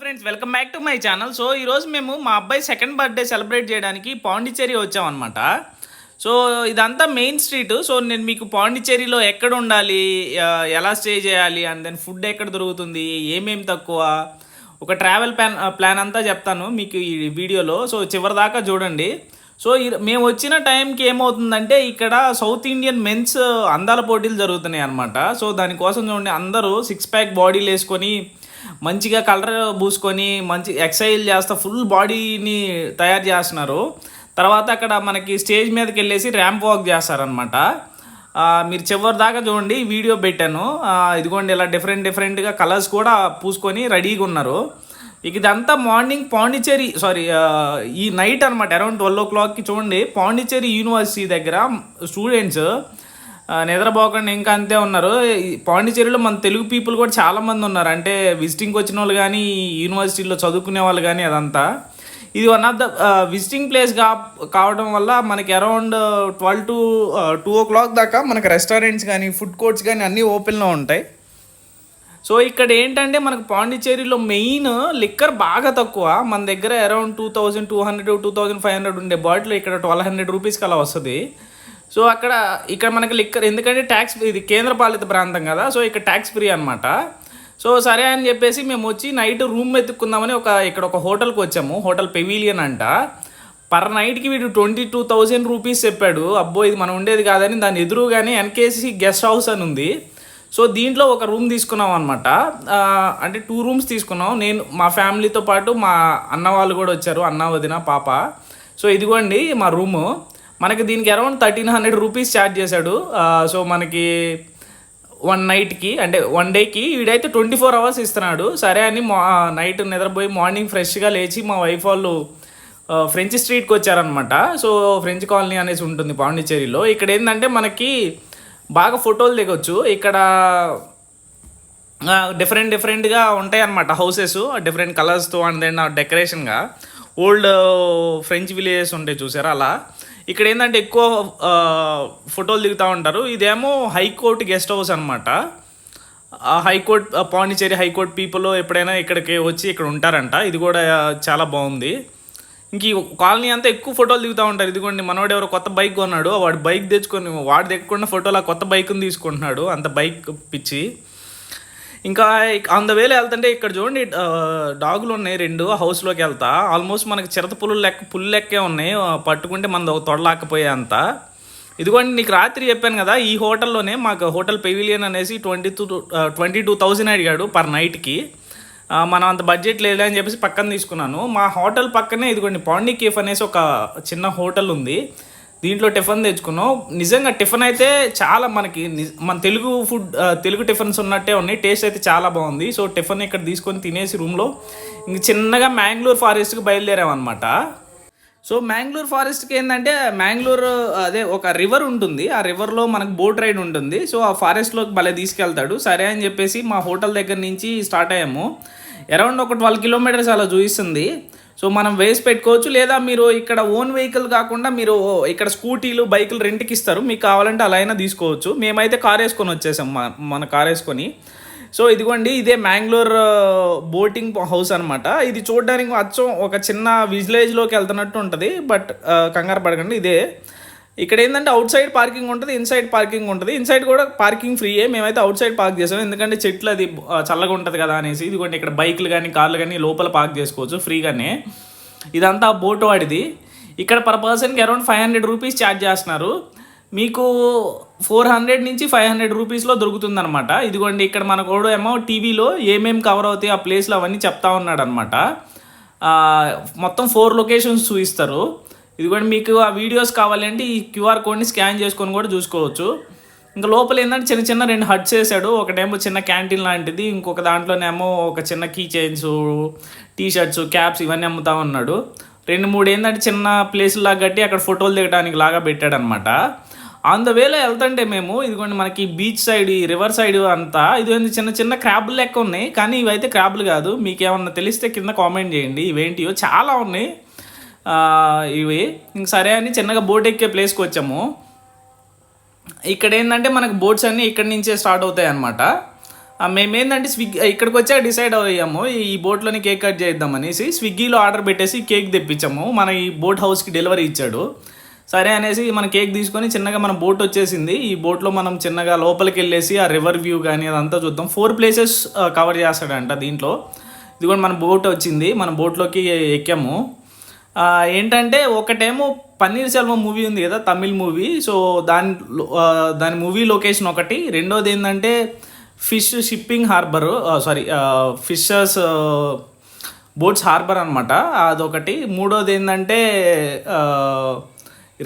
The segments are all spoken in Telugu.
Friends, welcome back to my channel. So ఈరోజు మేము మా అబ్బాయి సెకండ్ బర్త్డే సెలబ్రేట్ చేయడానికి పాండిచ్చేరి వచ్చామన్నమాట. సో ఇదంతా మెయిన్ స్ట్రీట్. సో నేను మీకు పాండిచ్చేరిలో ఎక్కడ ఉండాలి, ఎలా స్టే చేయాలి, అండ్ దెన్ ఫుడ్ ఎక్కడ దొరుకుతుంది, ఏమేమి తక్కువ, ఒక ట్రావెల్ ప్లాన్ అంతా చెప్తాను మీకు ఈ వీడియోలో. సో చివరి దాకా చూడండి. సో మేము వచ్చిన టైంకి ఏమవుతుందంటే ఇక్కడ సౌత్ ఇండియన్ మెన్స్ అందాల పోటీలు జరుగుతున్నాయి అనమాట. సో దానికోసం చూడండి, అందరూ 6 ప్యాక్ బాడీలు వేసుకొని మంచిగా కలర్ పూసుకొని మంచి ఎక్సర్సైజ్ చేస్తా ఫుల్ బాడీని తయారు చేస్తున్నారు. తర్వాత అక్కడ మనకి స్టేజ్ మీదకి వెళ్ళేసి ర్యాంప్ వాక్ చేస్తారనమాట. మీరు చివరి దాకా చూడండి, వీడియో పెట్టాను. ఇదిగోండి, ఇలా డిఫరెంట్గా కలర్స్ కూడా పూసుకొని రెడీగా ఉన్నారు. ఇక ఇదంతా మార్నింగ్ ఈ నైట్ అనమాట. అరౌండ్ 12 o'clockకి చూడండి, పాండిచ్చేరి యూనివర్సిటీ దగ్గర స్టూడెంట్స్ నిద్రపోకుండా ఇంకా అంతే ఉన్నారు. పాండిచ్చేరిలో మన తెలుగు పీపుల్ కూడా చాలామంది ఉన్నారు, అంటే విజిటింగ్కి వచ్చిన వాళ్ళు కానీ యూనివర్సిటీలో చదువుకునే వాళ్ళు కానీ. అదంతా ఇది one of the visiting place కావడం వల్ల మనకి అరౌండ్ 12 to 2 o'clock దాకా మనకి రెస్టారెంట్స్ కానీ ఫుడ్ కోర్ట్స్ కానీ అన్నీ ఓపెన్లో ఉంటాయి. సో ఇక్కడ ఏంటంటే మనకు పాండిచ్చేరిలో మెయిన్ లిక్కర్ బాగా తక్కువ. మన దగ్గర అరౌండ్ 2200 2500 ఉండే బాటిల్ ఇక్కడ 1200 రూపీస్కి అలా వస్తుంది. సో ఇక్కడ మనకి లిక్కర్, ఎందుకంటే ట్యాక్స్, ఇది కేంద్ర పాలిత ప్రాంతం కదా, సో ఇక్కడ ట్యాక్స్ ఫ్రీ అనమాట. సో సరే అని చెప్పేసి మేము వచ్చి నైట్ రూమ్ వెతుక్కుందామని ఇక్కడ ఒక హోటల్కి వచ్చాము. హోటల్ పెవిలియన్ అంట. పర్ నైట్కి వీడు 22,000 రూపీస్ చెప్పాడు. అబ్బో, ఇది మనం ఉండేది కాదని దాని ఎదురుగానే ఎన్కేసి గెస్ట్ హౌస్ అని ఉంది. సో దీంట్లో ఒక రూమ్ తీసుకున్నాం అనమాట. అంటే 2 rooms తీసుకున్నాం. నేను మా ఫ్యామిలీతో పాటు మా అన్న వాళ్ళు కూడా వచ్చారు, అన్న వదిన పాప. సో ఇదిగోండి మా రూము. మనకి దీనికి అరౌండ్ 1300 రూపీస్ ఛార్జ్ చేశాడు. సో మనకి 1 నైట్కి, అంటే 1 డేకి వీడైతే 24 hours ఇస్తున్నాడు. సరే అని నైట్ నిద్రపోయి మార్నింగ్ ఫ్రెష్గా లేచి మా వైఫ్ వాళ్ళు ఫ్రెంచ్ స్ట్రీట్కి వచ్చారనమాట. సో ఫ్రెంచ్ కాలనీ అనేసి ఉంటుంది పాండిచ్చేరిలో. ఇక్కడ ఏంటంటే మనకి బాగా ఫోటోలు దిగొచ్చు. ఇక్కడ డిఫరెంట్గా ఉంటాయి అన్నమాట హౌసెస్, డిఫరెంట్ కలర్స్తో. అండ్ దెన్ డెకరేషన్గా ఓల్డ్ ఫ్రెంచ్ విలేజెస్ ఉంటాయి చూసారా, అలా. ఇక్కడ ఏంటంటే ఎక్కువ ఫోటోలు దిగుతూ ఉంటారు. ఇదేమో హైకోర్టు గెస్ట్ హౌస్ అనమాట. పాండిచ్చేరి హైకోర్టు పీపుల్ ఎప్పుడైనా ఇక్కడికి వచ్చి ఇక్కడ ఉంటారంట. ఇది కూడా చాలా బాగుంది. ఇంక ఈ కాలనీ అంతా ఎక్కువ ఫోటోలు దిగుతూ ఉంటారు. ఇదిగోండి, మనవాడు ఎవరో కొత్త బైక్ కొన్నాడు. వాడు బైక్ తెచ్చుకొని వాడు తెచ్చుకున్న ఫోటోలు ఆ కొత్త బైక్ని తీసుకుంటున్నాడు, అంత బైక్ పిచ్చి. ఇంకా ఆన్ ద వేలో వెళ్తుంటే ఇక్కడ చూడండి, డాగులు ఉన్నాయి 2 హౌస్లోకి వెళ్తా. ఆల్మోస్ట్ మనకి చిరత పుల్లు లెక్కే ఉన్నాయి, పట్టుకుంటే మన తొడలాకపోయే అంత. ఇదిగోండి, నీకు రాత్రి చెప్పాను కదా, ఈ హోటల్లోనే మాకు హోటల్ పెవిలియన్ అనేసి 22,000 అడిగాడు పర్ నైట్కి. మనం అంత బడ్జెట్ లేదు అని చెప్పేసి పక్కన తీసుకున్నాను. మా హోటల్ పక్కనే ఇదిగోండి పాండి కేఫ్ అనేసి ఒక చిన్న హోటల్ ఉంది. దీంట్లో టిఫిన్ తెచ్చుకున్నాం. నిజంగా టిఫిన్ అయితే చాలా మనకి మన తెలుగు టిఫిన్స్ ఉన్నట్టే ఉన్నాయి. టేస్ట్ అయితే చాలా బాగుంది. సో టిఫిన్ ఇక్కడ తీసుకొని తినేసి రూమ్లో ఇంక చిన్నగా మ్యాంగ్లూర్ ఫారెస్ట్కి బయలుదేరామన్నమాట. సో మ్యాంగ్లూర్ ఫారెస్ట్కి ఏంటంటే అదే ఒక రివర్ ఉంటుంది. ఆ రివర్లో మనకు బోట్ రైడ్ ఉంటుంది. సో ఆ ఫారెస్ట్లోకి భలే తీసుకెళ్తాడు. సరే అని చెప్పేసి మా హోటల్ దగ్గర నుంచి స్టార్ట్ అయ్యాము. అరౌండ్ ఒక 12 kilometers అలా చూపిస్తుంది. సో మనం వేసి పెట్టుకోవచ్చు, లేదా మీరు ఇక్కడ ఓన్ వెహికల్ కాకుండా మీరు ఇక్కడ స్కూటీలు బైకులు రెంట్కి ఇస్తారు, మీకు కావాలంటే అలా అయినా తీసుకోవచ్చు. మేమైతే కార్ వేసుకొని వచ్చేసాం, మన కార్ వేసుకొని. సో ఇదిగోండి, ఇదే మ్యాంగ్లూర్ బోటింగ్ హౌస్ అనమాట. ఇది చూడడానికి అచ్చం ఒక చిన్న విలేజ్లోకి వెళ్తున్నట్టు ఉంటుంది, బట్ కంగారు పడకండి. ఇదే ఇక్కడ ఏంటంటే అవుట్ సైడ్ పార్కింగ్ ఉంటుంది, ఇన్సైడ్ పార్కింగ్ ఉంటుంది. ఇన్సైడ్ కూడా పార్కింగ్ ఫ్రీయే. మేమైతే అవుట్ సైడ్ పార్క్ చేసాం, ఎందుకంటే చెట్లు అది చల్లగా ఉంటుంది కదా అనేసి. ఇదిగోండి, ఇక్కడ బైకులు కానీ కార్లు కానీ లోపల పార్క్ చేసుకోవచ్చు ఫ్రీగానే. ఇదంతా బోట్ వాడిది. ఇక్కడ పర్ పర్సన్కి అరౌండ్ 500 రూపీస్ ఛార్జ్ చేస్తున్నారు. మీకు 400 నుంచి 500 రూపీస్లో దొరుకుతుంది అనమాట. ఇదిగోండి, ఇక్కడ మనకు ఏమో టీవీలో ఏమేమి కవర్ అవుతాయి ఆ ప్లేస్లో అవన్నీ చెప్తా ఉన్నాడు అనమాట. మొత్తం 4 locations చూపిస్తారు. ఇదిగోండి, మీకు ఆ వీడియోస్ కావాలంటే ఈ QR కోడ్ని స్కాన్ చేసుకొని కూడా చూసుకోవచ్చు. ఇంకా లోపల ఏంటంటే చిన్న 2 హట్స్ వేసాడు. ఒకటేమో చిన్న క్యాంటీన్ లాంటిది, ఇంకొక దాంట్లోనేమో ఒక చిన్న కీ చైన్స్, టీషర్ట్స్, క్యాప్స్ ఇవన్నీ అమ్ముతా ఉన్నాడు. 2-3 ఏంటంటే చిన్న ప్లేసులాగా కట్టి అక్కడ ఫోటోలు దిగడానికి లాగా పెట్టాడనమాట. ఆన్ ద వేలో వెళ్తుంటే మేము ఇదిగోండి, మనకి బీచ్ సైడ్, ఈ రివర్ సైడ్ అంతా ఇది చిన్న క్రాబులు లెక్క ఉన్నాయి. కానీ ఇవైతే క్రాబులు కాదు. మీకు ఏమన్నా తెలిస్తే కింద కామెంట్ చేయండి ఇవేంటియో. చాలా ఉన్నాయి ఇవి. ఇంక సరే అని చిన్నగా బోట్ ఎక్కే ప్లేస్కి వచ్చాము. ఇక్కడ ఏంటంటే మనకు బోట్స్ అన్నీ ఇక్కడి నుంచే స్టార్ట్ అవుతాయి అన్నమాట. మేమేందంటే స్విగ్గీ ఇక్కడికి వచ్చాక డిసైడ్ అయ్యాము ఈ బోట్లోని కేక్ కట్ చేద్దాం అనేసి స్విగ్గీలో ఆర్డర్ పెట్టేసి కేక్ తెప్పించాము. మన ఈ బోట్ హౌస్కి డెలివరీ ఇచ్చాడు. సరే అనేసి మన కేక్ తీసుకొని చిన్నగా మన బోట్ వచ్చేసింది. ఈ బోట్లో మనం చిన్నగా లోపలికి వెళ్ళేసి ఆ రివర్ వ్యూ కానీ అదంతా చూద్దాం. 4 ప్లేసెస్ కవర్ చేస్తాడంట దీంట్లో. ఇది కూడా మన బోట్ వచ్చింది, మన బోట్లోకి ఎక్కాము. ఏంటంటే ఒకటేమో పన్నీర్ సెల్వం మూవీ ఉంది కదా, తమిళ్ మూవీ. సో దాని మూవీ లొకేషన్ ఒకటి. రెండోది ఏంటంటే fish shipping harbour, fishers boats harbour అనమాట, అదొకటి. మూడోది ఏంటంటే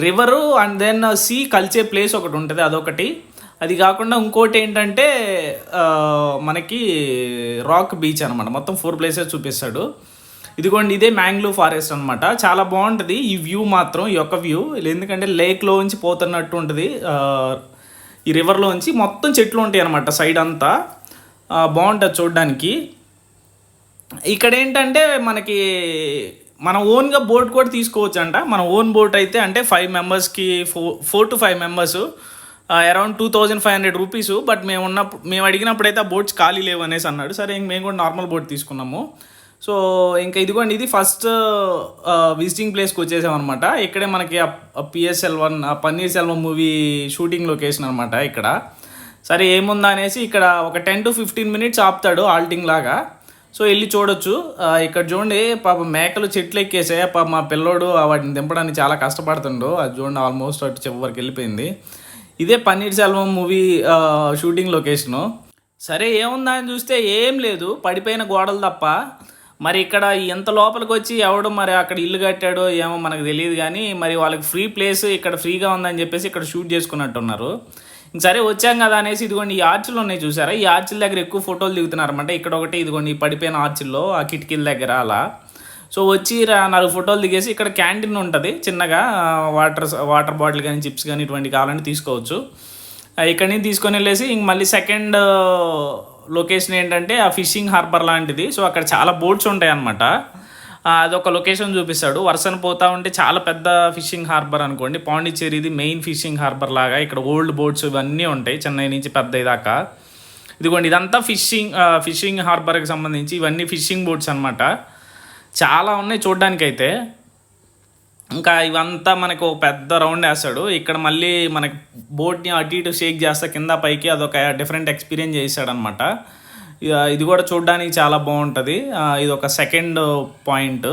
రివరు అండ్ దెన్ సీ కలిసే ప్లేస్ ఒకటి ఉంటుంది, అదొకటి. అది కాకుండా ఇంకోటి ఏంటంటే మనకి రాక్ బీచ్ అనమాట. మొత్తం 4 ప్లేసెస్ చూపిస్తాడు. ఇదిగోండి, ఇదే మ్యాంగ్లూవ్ ఫారెస్ట్ అనమాట. చాలా బాగుంటుంది ఈ వ్యూ మాత్రం, ఈ యొక్క వ్యూ. ఎందుకంటే లేక్లోంచి పోతున్నట్టు ఉంటుంది. ఈ రివర్లోంచి మొత్తం చెట్లు ఉంటాయి అనమాట సైడ్ అంతా. బాగుంటుంది చూడడానికి. ఇక్కడ ఏంటంటే మనకి మన ఓన్గా బోట్ కూడా తీసుకోవచ్చు అంట. మన ఓన్ బోట్ అయితే అంటే 5 మెంబర్స్కి 4 to 5 members around 2500 rupees. But మేము అడిగినప్పుడు అయితే ఆ బోట్స్ ఖాళీ లేవు అనేసి అన్నాడు. సరే మేము కూడా నార్మల్ బోట్ తీసుకున్నాము. సో ఇంకా ఇదిగోండి, ఇది ఫస్ట్ విజిటింగ్ ప్లేస్కి వచ్చేసాం అనమాట. ఇక్కడే మనకి PSL1 paneer Selvam movie shooting location అనమాట ఇక్కడ. సరే ఏముందా అనేసి ఇక్కడ ఒక 10 to 15 మినిట్స్ ఆపుతాడు ఆల్టింగ్ లాగా. సో వెళ్ళి చూడొచ్చు. ఇక్కడ చూడండి, పాప మేకలు చెట్లు ఎక్కేసాయి. పాప మా పిల్లోడు వాటిని దింపడానికి చాలా కష్టపడుతుండు. అది చూడండి, ఆల్మోస్ట్ అటు చివరికి వెళ్ళిపోయింది. ఇదే paneer Selvam movie shooting location. సరే ఏముందా అని చూస్తే ఏం లేదు, పడిపోయిన గోడలు తప్ప. మరి ఇక్కడ ఎంత లోపలికి వచ్చి ఎవడు మరి అక్కడ ఇల్లు కట్టాడో ఏమో మనకు తెలియదు. కానీ మరి వాళ్ళకి ఫ్రీ ప్లేస్ ఇక్కడ ఫ్రీగా ఉందని చెప్పేసి ఇక్కడ షూట్ చేసుకున్నట్టున్నారు. సరే వచ్చాం కదా అనేసి ఇదిగోండి, ఈ ఆర్చిలు ఉన్నాయి చూసారా, ఈ ఆర్చిల దగ్గర ఎక్కువ ఫోటోలు దిగుతున్నారన్నమాట. ఇక్కడ ఒకటి ఇదిగోండి పడిపోయిన ఆర్చిల్లో ఆ కిటికీల దగ్గర అలా. సో వచ్చి 4 ఫోటోలు దిగేసి ఇక్కడ క్యాంటీన్ ఉంటుంది చిన్నగా. వాటర్ బాటిల్ కానీ చిప్స్ కానీ ఇటువంటి కావాలంటే తీసుకోవచ్చు. ఇక్కడి నుంచి తీసుకొని వెళ్ళేసి ఇంక మళ్ళీ సెకండ్ లొకేషన్ ఏంటంటే ఆ ఫిషింగ్ హార్బర్ లాంటిది. సో అక్కడ చాలా బోట్స్ ఉంటాయి అన్నమాట. అదొక లొకేషన్ చూపిస్తాడు. వర్షం పోతా ఉంటే చాలా పెద్ద ఫిషింగ్ హార్బర్ అనుకోండి. పాండిచ్చేరిది మెయిన్ ఫిషింగ్ హార్బర్ లాగా. ఇక్కడ ఓల్డ్ బోట్స్ ఇవన్నీ ఉంటాయి చెన్నై నుంచి పెద్ద దాకా. ఇదిగోండి, ఇదంతా ఫిషింగ్ హార్బర్కి సంబంధించి ఇవన్నీ ఫిషింగ్ బోట్స్ అనమాట. చాలా ఉన్నాయి చూడ్డానికైతే. ఇంకా ఇవంతా మనకు పెద్ద రౌండ్ వేస్తాడు. ఇక్కడ మళ్ళీ మనకి బోట్ని అటు ఇటు షేక్ చేస్తా కింద పైకి, అదొక డిఫరెంట్ ఎక్స్పీరియన్స్ చేశాడనమాట. ఇది కూడా చూడడానికి చాలా బాగుంటుంది. ఇది ఒక సెకండ్ పాయింట్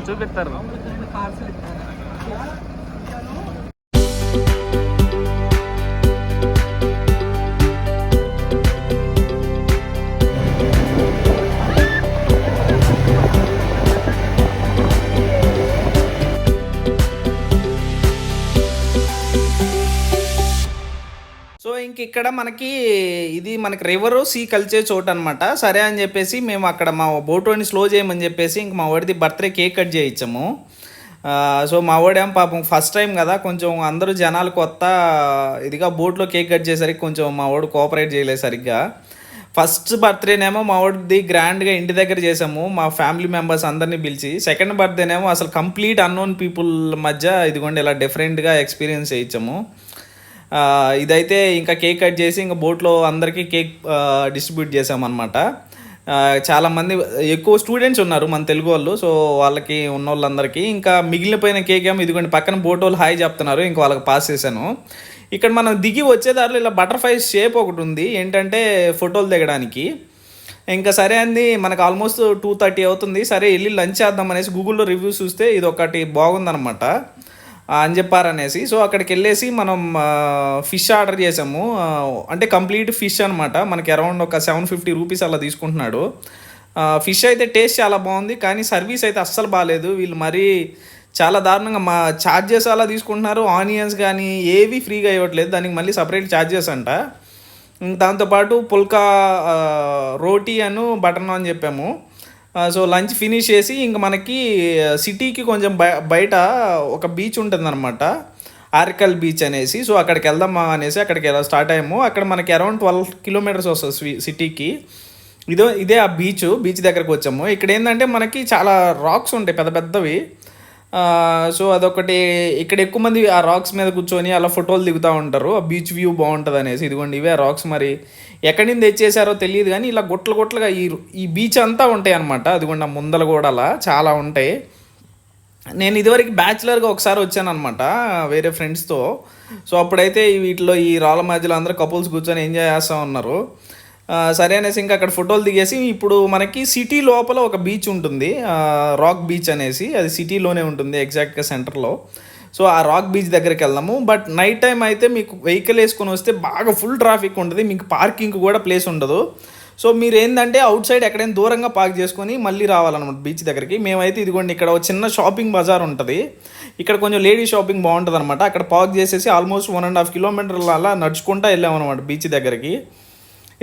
చూపిస్తారు. ఇంక ఇక్కడ ఇది మనకి రివరు సీ కలిసే చోటు అనమాట. సరే అని చెప్పేసి మేము అక్కడ మా బోట్ని స్లో చేయమని చెప్పేసి ఇంక మా వాడిది బర్త్డే కేక్ కట్ చేయించాము. సో మా వాడేం పాపం ఫస్ట్ టైం కదా, కొంచెం అందరూ జనాలు కొత్త ఇదిగా బోట్లో కేక్ కట్ చేసరికి కొంచెం మా వాడు కోఆపరేట్ చేయలేదు సరిగ్గా. ఫస్ట్ బర్త్డేనేమో మా వాడిది గ్రాండ్గా ఇంటి దగ్గర చేసాము, మా ఫ్యామిలీ మెంబర్స్ అందరినీ పిలిచి. సెకండ్ బర్త్డేనేమో అసలు కంప్లీట్ అన్నోన్ పీపుల్ మధ్య ఇదిగోండి ఇలా డిఫరెంట్గా ఎక్స్పీరియన్స్ చేయించాము. ఇదైతే ఇంకా కేక్ కట్ చేసి ఇంకా బోట్లో అందరికీ కేక్ డిస్ట్రిబ్యూట్ చేసామన్నమాట. చాలామంది ఎక్కువ స్టూడెంట్స్ ఉన్నారు మన తెలుగు వాళ్ళు. సో వాళ్ళకి ఉన్న వాళ్ళందరికీ ఇంకా మిగిలిపోయిన కేక్ ఏమో ఇదిగోండి పక్కన బోట్ వాళ్ళు హాయ్ చెప్తున్నారు, ఇంకా వాళ్ళకి పాస్ చేశాను. ఇక్కడ మనం దిగి వచ్చేదారిలో ఇలా బటర్ఫ్లై షేప్ ఒకటి ఉంది, ఏంటంటే ఫోటోలు దిగడానికి. ఇంకా సరే అంది, మనకు ఆల్మోస్ట్ 2:30 అవుతుంది. సరే వెళ్ళి లంచ్ చేద్దాం అనేసి గూగుల్లో రివ్యూస్ చూస్తే ఇది ఒకటి బాగుందనమాట అని చెప్పారనేసి. సో అక్కడికి వెళ్ళేసి మనం ఫిష్ ఆర్డర్ చేసాము. అంటే కంప్లీట్ ఫిష్ అనమాట. మనకి అరౌండ్ ఒక 750 రూపీస్ అలా తీసుకుంటున్నాడు. ఫిష్ అయితే టేస్ట్ చాలా బాగుంది, కానీ సర్వీస్ అయితే అస్సలు బాగాలేదు. వీళ్ళు మరీ చాలా దారుణంగా ఛార్జెస్ అలా తీసుకుంటున్నారు. ఆనియన్స్ కానీ ఏవి ఫ్రీగా ఇవ్వట్లేదు, దానికి మళ్ళీ సపరేట్ ఛార్జెస్ అంట. దాంతోపాటు పుల్కా రోటీ అను బటర్ నాన్ చెప్పాము. సో లంచ్ ఫినిష్ చేసి ఇంక మనకి సిటీకి కొంచెం బయట ఒక బీచ్ ఉంటుంది అనమాట, ఆర్కల్ బీచ్ అనేసి. సో అక్కడికి వెళ్దామా అనేసి అక్కడికి స్టార్ట్ అయ్యాము. అక్కడ మనకి అరౌండ్ 12 కిలోమీటర్స్ వస్తుంది సిటీకి. ఇదే ఆ బీచ్ దగ్గరకు వచ్చాము. ఇక్కడ ఏంటంటే మనకి చాలా రాక్స్ ఉంటాయి పెద్ద పెద్దవి. సో అదొకటి. ఇక్కడ ఎక్కువ మంది ఆ రాక్స్ మీద కూర్చొని అలా ఫోటోలు దిగుతూ ఉంటారు, ఆ బీచ్ వ్యూ బాగుంటుంది అనేసి. ఇదిగోండి ఇవే రాక్స్. మరి ఎక్కడి నుంచి తెచ్చేసారో తెలియదు కానీ ఇలా గుట్టలు గుట్టలుగా ఈ బీచ్ అంతా ఉంటాయి అనమాట. అదిగోండి ఆ ముందల కూడా అలా చాలా ఉంటాయి. నేను ఇదివరకు బ్యాచిలర్గా ఒకసారి వచ్చాను అనమాట వేరే ఫ్రెండ్స్తో. సో అప్పుడైతే వీటిలో ఈ రాళ్ళ మధ్యలో అందరూ కపుల్స్ కూర్చొని ఎంజాయ్ చేస్తూ ఉన్నారు. సరే అనేసి ఇంకా అక్కడ ఫోటోలు దిగేసి ఇప్పుడు మనకి సిటీ లోపల ఒక బీచ్ ఉంటుంది, రాక్ బీచ్ అనేసి. అది సిటీలోనే ఉంటుంది ఎగ్జాక్ట్గా సెంటర్లో. సో ఆ రాక్ బీచ్ దగ్గరికి వెళ్దాము. బట్ నైట్ టైం అయితే మీకు వెహికల్ వేసుకొని వస్తే బాగా ఫుల్ ట్రాఫిక్ ఉంటుంది, మీకు పార్కింగ్ కూడా ప్లేస్ ఉండదు. సో మీరు ఏంటంటే అవుట్ సైడ్ ఎక్కడైనా దూరంగా పార్క్ చేసుకొని మళ్ళీ రావాలన్నమాట బీచ్ దగ్గరికి. మేమైతే ఇదిగోండి ఇక్కడ ఒక చిన్న షాపింగ్ బజార్ ఉంటుంది, ఇక్కడ కొంచెం లేడీ షాపింగ్ బాగుంటుంది అనమాట. అక్కడ పార్క్ చేసేసి ఆల్మోస్ట్ 1.5 కిలోమీటర్ల అలా నడుచుకుంటూ వెళ్ళామన్నమాట బీచ్ దగ్గరికి.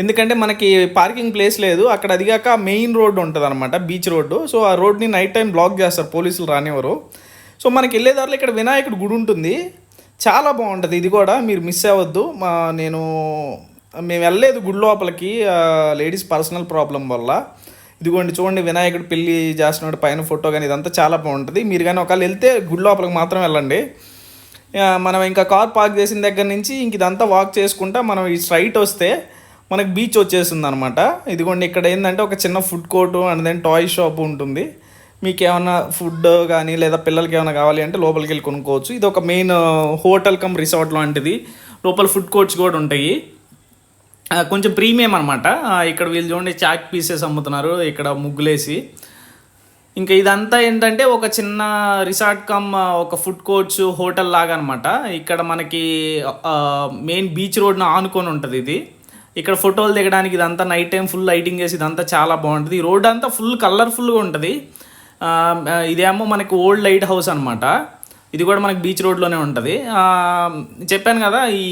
ఎందుకంటే మనకి పార్కింగ్ ప్లేస్ లేదు అక్కడ. అదిగాక మెయిన్ రోడ్డు ఉంటుంది అనమాట, బీచ్ రోడ్డు. సో ఆ రోడ్ని నైట్ టైం బ్లాక్ చేస్తారు, పోలీసులు రానివ్వరు. సో మనకి వెళ్ళేదారిలో ఇక్కడ వినాయకుడి గుడి ఉంటుంది, చాలా బాగుంటుంది. ఇది కూడా మీరు మిస్ అవ్వద్దు. మేము వెళ్ళలేదు గుడి లోపలికి లేడీస్ పర్సనల్ ప్రాబ్లం వల్ల. ఇదిగోండి చూడండి వినాయకుడు పెళ్ళి చేస్తున్నాడు పైన ఫోటో కానీ, ఇదంతా చాలా బాగుంటుంది. మీరు కానీ ఒకవేళ వెళ్తే గుడి లోపలికి మాత్రం వెళ్ళండి. మనం ఇంకా కార్ పార్క్ చేసిన దగ్గర నుంచి ఇంక ఇదంతా వాక్ చేసుకుంటా మనం ఈ స్ట్రైట్ వస్తే మనకి బీచ్ వచ్చేస్తుంది అనమాట. ఇదిగోండి ఇక్కడ ఏంటంటే ఒక చిన్న food court and then toy shop ఉంటుంది. మీకు ఏమన్నా ఫుడ్ కానీ లేదా పిల్లలకి ఏమైనా కావాలి అంటే లోపలికి వెళ్ళి కొనుక్కోవచ్చు. ఇది ఒక మెయిన్ హోటల్ కమ్ రిసార్ట్ లాంటిది, లోపల ఫుడ్ కోర్ట్స్ కూడా ఉంటాయి, కొంచెం ప్రీమియం అనమాట. ఇక్కడ వీళ్ళు చూడండి చాక్ పీసెస్ అమ్ముతున్నారు ఇక్కడ ముగ్గులేసి. ఇంకా ఇదంతా ఏంటంటే ఒక చిన్న రిసార్ట్ కమ్ ఒక ఫుడ్ కోర్ట్స్ హోటల్ లాగా అనమాట. ఇక్కడ మనకి మెయిన్ బీచ్ రోడ్ను ఆనుకొని ఉంటుంది ఇది. ఇక్కడ ఫోటోలు దిగడానికి ఇదంతా నైట్ టైం ఫుల్ లైటింగ్ చేసి ఇదంతా చాలా బాగుంటుంది. ఈ రోడ్ అంతా ఫుల్ కలర్ఫుల్గా ఉంటుంది. ఇదేమో మనకి ఓల్డ్ లైట్ హౌస్ అనమాట. ఇది కూడా మనకి బీచ్ రోడ్లోనే ఉంటుంది. చెప్పాను కదా ఈ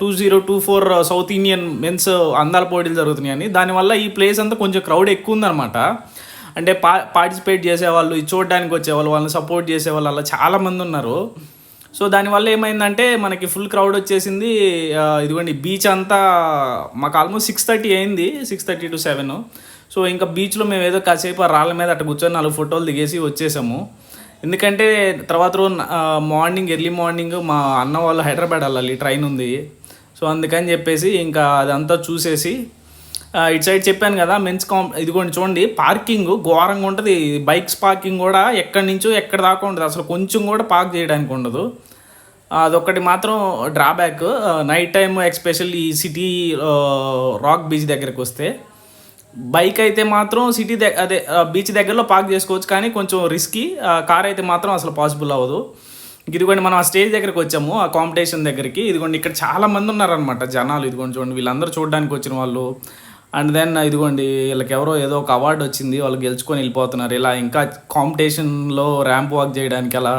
2024 సౌత్ ఇండియన్ మెన్స్ అందాల పోటీలు జరుగుతున్నాయని. దానివల్ల ఈ ప్లేస్ అంతా కొంచెం క్రౌడ్ ఎక్కువ ఉందన్నమాట. అంటే పార్టిసిపేట్ చేసేవాళ్ళు, ఇది చూడడానికి వచ్చేవాళ్ళు, వాళ్ళని సపోర్ట్ చేసేవాళ్ళు అలా చాలామంది ఉన్నారు. సో దానివల్ల ఏమైందంటే మనకి ఫుల్ క్రౌడ్ వచ్చేసింది. ఇదిగోండి బీచ్ అంతా మాకు ఆల్మోస్ట్ 6:30 అయింది, 6:30 to 7. సో ఇంకా బీచ్లో మేము ఏదో కాసేపు ఆ రాళ్ళ మీద అట్ట కూర్చొని 4 ఫోటోలు దిగేసి వచ్చేసాము. ఎందుకంటే తర్వాత రోజు ఎర్లీ మార్నింగ్ మా అన్న వాళ్ళు హైదరాబాద్ వెళ్ళాలి, ట్రైన్ ఉంది. సో అందుకని చెప్పేసి ఇంకా అదంతా చూసేసి ఇటు సైడ్ చెప్పాను కదా మెన్స్ ఇదిగోండి చూడండి పార్కింగ్ ఘోరంగా ఉంటుంది. బైక్స్ పార్కింగ్ కూడా ఎక్కడి నుంచో ఎక్కడ దాకా ఉంటుంది, అసలు కొంచెం కూడా పార్క్ చేయడానికి ఉండదు. అదొక్కటి మాత్రం డ్రాబ్యాక్. నైట్ టైం ఎస్పెషల్లీ ఈ సిటీ రాక్ బీచ్ దగ్గరికి వస్తే బైక్ అయితే మాత్రం అదే బీచ్ దగ్గరలో పార్క్ చేసుకోవచ్చు, కానీ కొంచెం రిస్కీ. కార్ అయితే మాత్రం అసలు పాసిబుల్ అవ్వదు. ఇదిగోండి మనం ఆ స్టేజ్ దగ్గరికి వచ్చాము, ఆ కాంపిటీషన్ దగ్గరికి. ఇదిగోండి ఇక్కడ చాలా మంది ఉన్నారనమాట జనాలు. ఇదిగోండి చూడండి వీళ్ళందరూ చూడడానికి వచ్చిన వాళ్ళు. అండ్ దెన్ ఇదిగోండి వీళ్ళకి ఎవరో ఏదో ఒక అవార్డు వచ్చింది, వాళ్ళు గెలుచుకొని వెళ్ళిపోతున్నారు. ఇలా ఇంకా కాంపిటీషన్లో ర్యాంప్ వాక్ చేయడానికి అలా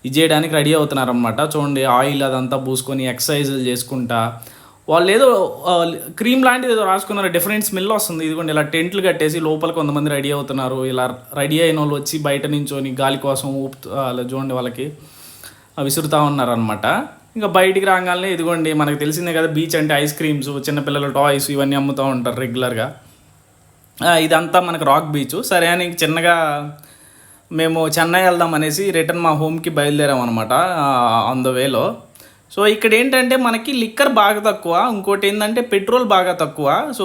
ఇది చేయడానికి రెడీ అవుతున్నారు అనమాట. చూడండి ఆయిల్ అదంతా పూసుకొని ఎక్సర్సైజులు చేసుకుంటా వాళ్ళు ఏదో క్రీమ్ లాంటిది ఏదో రాసుకున్నారు, డిఫరెంట్ స్మెల్ వస్తుంది. ఇదిగోండి ఇలా టెంట్లు కట్టేసి లోపల కొంతమంది రెడీ అవుతున్నారు. ఇలా రెడీ అయిన వాళ్ళు వచ్చి బయట నించొని గాలి కోసం అలా చూడండి వాళ్ళకి విసురుతూ ఉన్నారనమాట. ఇంకా బయటికి రాగానే ఇదిగోండి మనకు తెలిసిందే కదా బీచ్ అంటే ఐస్ క్రీమ్స్, చిన్నపిల్లల టాయ్స్ ఇవన్నీ అమ్ముతూ ఉంటారు రెగ్యులర్గా. ఇదంతా మనకు రాక్ బీచ్. సరే అని చిన్నగా మేము చెన్నై వెళ్దాం అనేసి రిటర్న్ మా హోమ్కి బయలుదేరాం అనమాట ఆన్ ద వేలో. సో ఇక్కడ ఏంటంటే మనకి లిక్కర్ బాగా తక్కువ, ఇంకోటి ఏంటంటే పెట్రోల్ బాగా తక్కువ. సో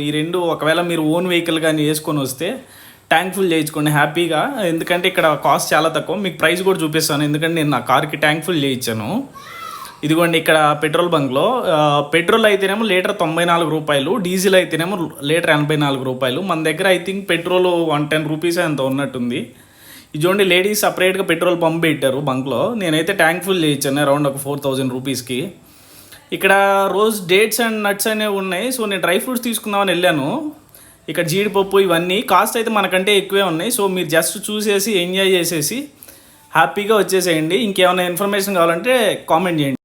ఈ రెండు ఒకవేళ మీరు ఓన్ వెహికల్ కానీ వేసుకొని వస్తే ట్యాంక్ ఫుల్ చేయించుకోండి హ్యాపీగా. ఎందుకంటే ఇక్కడ కాస్ట్ చాలా తక్కువ. మీకు ప్రైస్ కూడా చూపిస్తాను, ఎందుకంటే నేను నా కార్కి ట్యాంక్ ఫుల్ చేయించాను. ఇదిగోండి ఇక్కడ పెట్రోల్ బంక్లో పెట్రోల్ అయితేనేమో లీటర్ 94 రూపాయలు, డీజిల్ అయితేనేమో లీటర్ 84 రూపాయలు. మన దగ్గర ఐ థింక్ పెట్రోల్ 110 రూపీస్ అంత ఉన్నట్టుంది. ఇది చూడండి లేడీస్ సపరేట్గా పెట్రోల్ పంప్ పెట్టారు బంక్లో. నేనైతే ట్యాంక్ ఫుల్ చేయించాను అరౌండ్ ఒక 4000 రూపీస్కి. ఇక్కడ రోజ్ డేట్స్ అండ్ నట్స్ అనేవి ఉన్నాయి. సో నేను డ్రై ఫ్రూట్స్ తీసుకుందామని వెళ్ళాను. ఇక్కడ జీడిపప్పు ఇవన్నీ కాస్ట్ అయితే మనకంటే ఎక్కువే ఉన్నాయి. సో మీరు జస్ట్ చూసేసి ఎంజాయ్ చేసేసి హ్యాపీగా వచ్చేసేయండి. ఇంకేమైనా ఇన్ఫర్మేషన్ కావాలంటే కామెంట్ చేయండి.